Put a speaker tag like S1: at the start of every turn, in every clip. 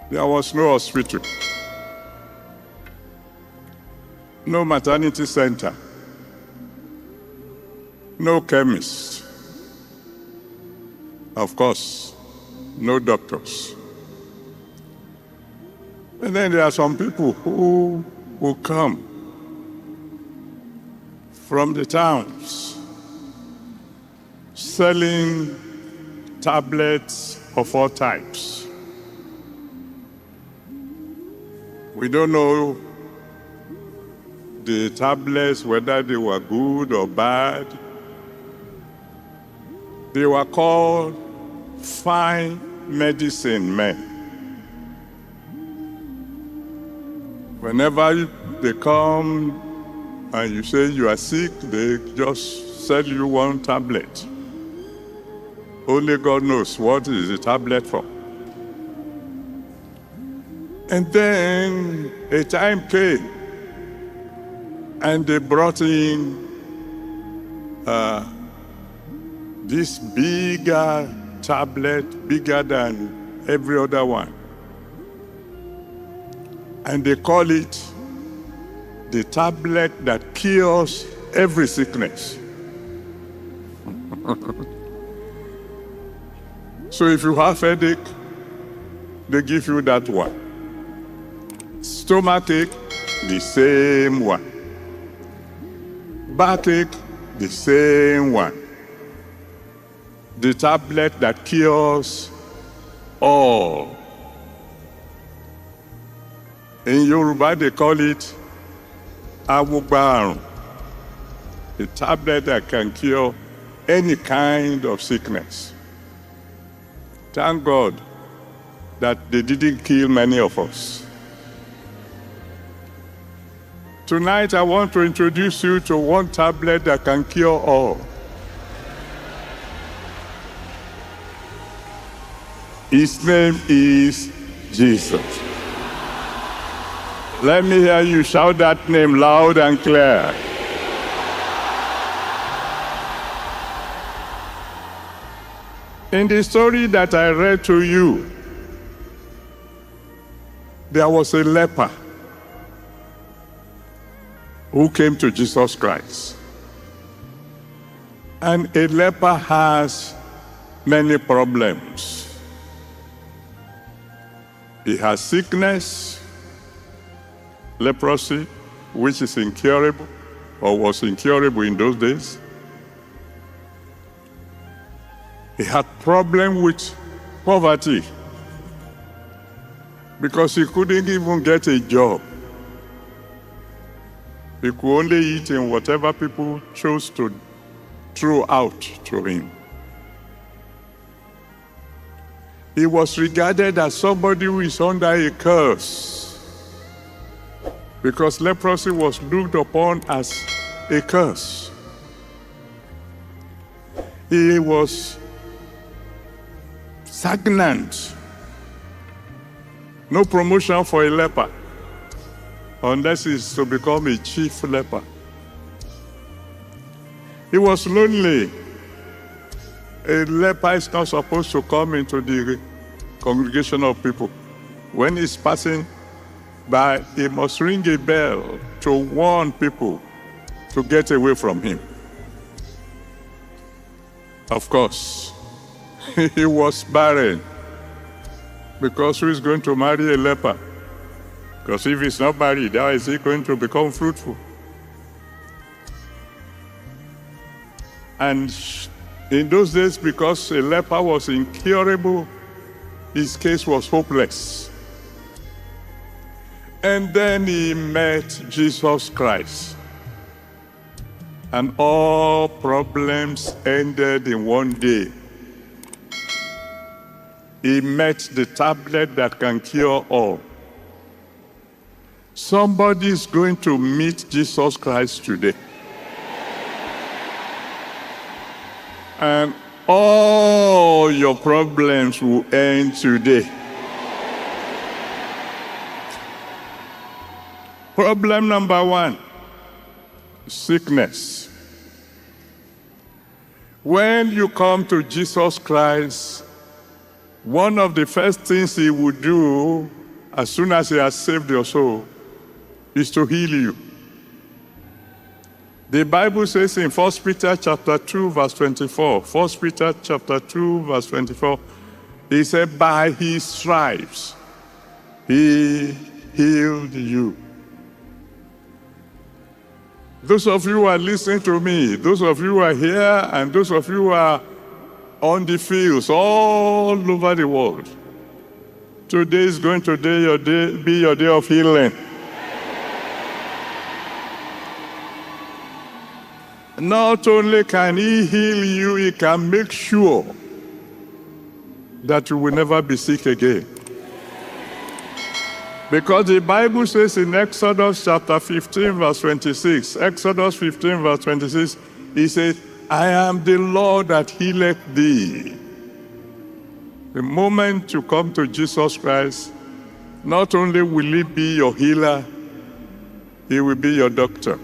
S1: There was no hospital, no maternity center, no chemist, of course, no doctors. And then there are some people who will come from the towns selling tablets of all types. We don't know the tablets, whether they were good or bad. They were called fine medicine men. Whenever they come and you say you are sick, they just sell you one tablet. Only God knows what is the tablet for. And then a time came and they brought in this bigger tablet, bigger than every other one. And they call it the tablet that cures every sickness. So if you have headache, they give you that one. Stomachache, the same one. Backache, the same one. The tablet that cures all. In Yoruba, they call it awogbarun, a tablet that can cure any kind of sickness. Thank God that they didn't kill many of us. Tonight, I want to introduce you to one tablet that can cure all. His name is Jesus. Let me hear you shout that name loud and clear. In the story that I read to you, there was a leper who came to Jesus Christ. And a leper has many problems. He has sickness, leprosy, which is incurable, or was incurable in those days. He had problem with poverty because he couldn't even get a job. He could only eat in whatever people chose to throw out to him. He was regarded as somebody who is under a curse because leprosy was looked upon as a curse. He was stagnant. No promotion for a leper unless he's to become a chief leper. He was lonely. A leper is not supposed to come into the congregation of people. When he's passing by, he must ring a bell to warn people to get away from him. Of course, he was barren because who is going to marry a leper? Because if he's not married, how is he going to become fruitful? And in those days, because a leper was incurable, his case was hopeless. And then he met Jesus Christ. And all problems ended in one day. He met the tablet that can cure all. Somebody is going to meet Jesus Christ today. And all your problems will end today. Problem number one, sickness. When you come to Jesus Christ, one of the first things he would do as soon as he has saved your soul is to heal you. The Bible says in 1 Peter chapter 2, verse 24, 1 Peter chapter 2, verse 24, he said, by his stripes, he healed you. Those of you who are listening to me, those of you who are here, and those of you who are on the fields all over the world, today is going to be your day of healing. Not only can he heal you, he can make sure that you will never be sick again. Because the Bible says in Exodus chapter 15, verse 26, Exodus 15, verse 26, he says, I am the Lord that healeth thee. The moment you come to Jesus Christ, not only will he be your healer, he will be your doctor.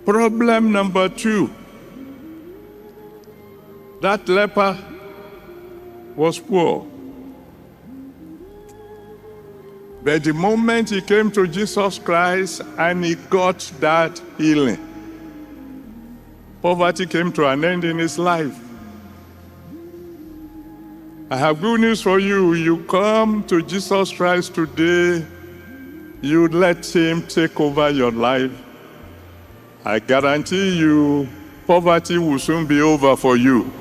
S1: Problem number 2. That leper was poor. But the moment he came to Jesus Christ and he got that healing, poverty came to an end in his life. I have good news for you. You come to Jesus Christ today, you let him take over your life. I guarantee you, poverty will soon be over for you.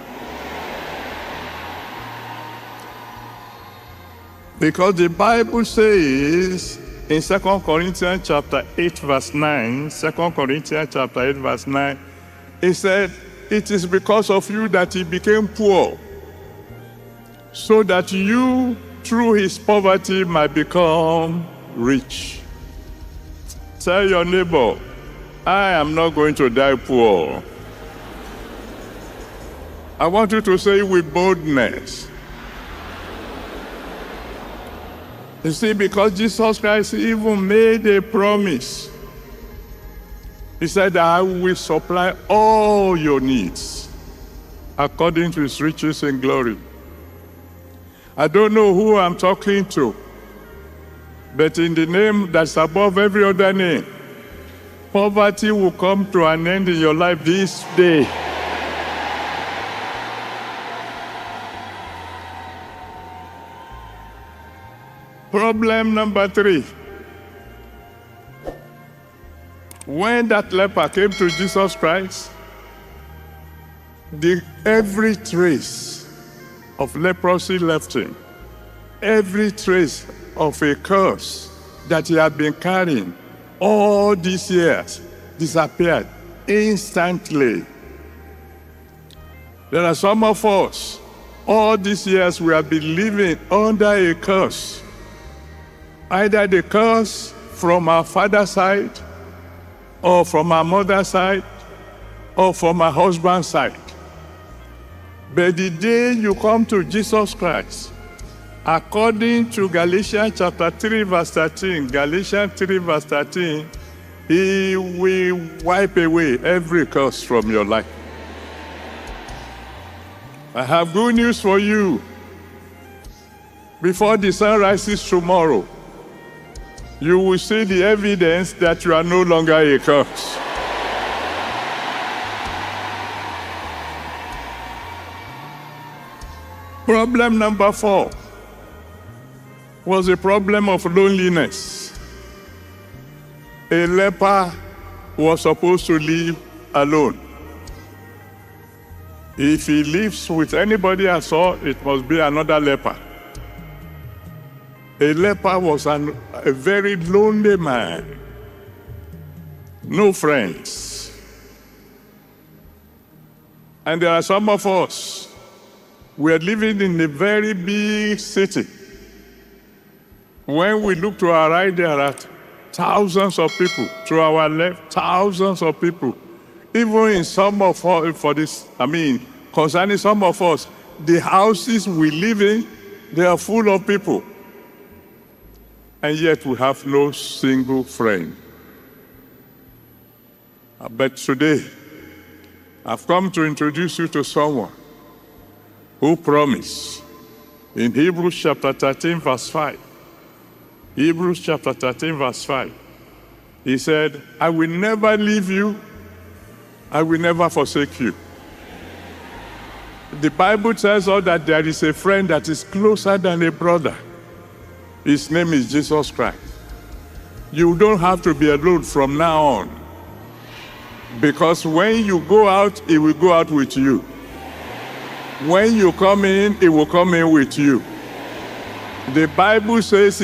S1: Because the Bible says in 2 Corinthians chapter 8, verse 9, 2 Corinthians chapter 8, verse 9, it said, it is because of you that he became poor, so that you, through his poverty, might become rich. Tell your neighbor, I am not going to die poor. I want you to say it with boldness. You see, because Jesus Christ even made a promise. He said, I will supply all your needs according to his riches and glory. I don't know who I'm talking to, but in the name that's above every other name, poverty will come to an end in your life this day. Problem number 3. When that leper came to Jesus Christ, every trace of leprosy left him. Every trace of a curse that he had been carrying all these years disappeared instantly. There are some of us, all these years we have been living under a curse. Either the curse from our father's side, or from our mother's side, or from our husband's side. But the day you come to Jesus Christ, according to Galatians chapter 3, verse 13, Galatians 3, verse 13, he will wipe away every curse from your life. I have good news for you. Before the sun rises tomorrow, you will see the evidence that you are no longer a curse. Problem number 4 was a problem of loneliness. A leper was supposed to live alone. If he lives with anybody at all, it must be another leper. A leper was a very lonely man. No friends. And there are some of us, we are living in a very big city. When we look to our right, there are thousands of people. To our left, thousands of people. Even in some of us, concerning some of us, the houses we live in, they are full of people. And yet we have no single friend. But today, I've come to introduce you to someone who promised in Hebrews chapter 13, verse 5. Hebrews chapter 13, verse 5. He said, I will never leave you, I will never forsake you. The Bible tells us that there is a friend that is closer than a brother. His name is Jesus Christ. You don't have to be alone from now on. Because when you go out, he will go out with you. When you come in, he will come in with you. The Bible says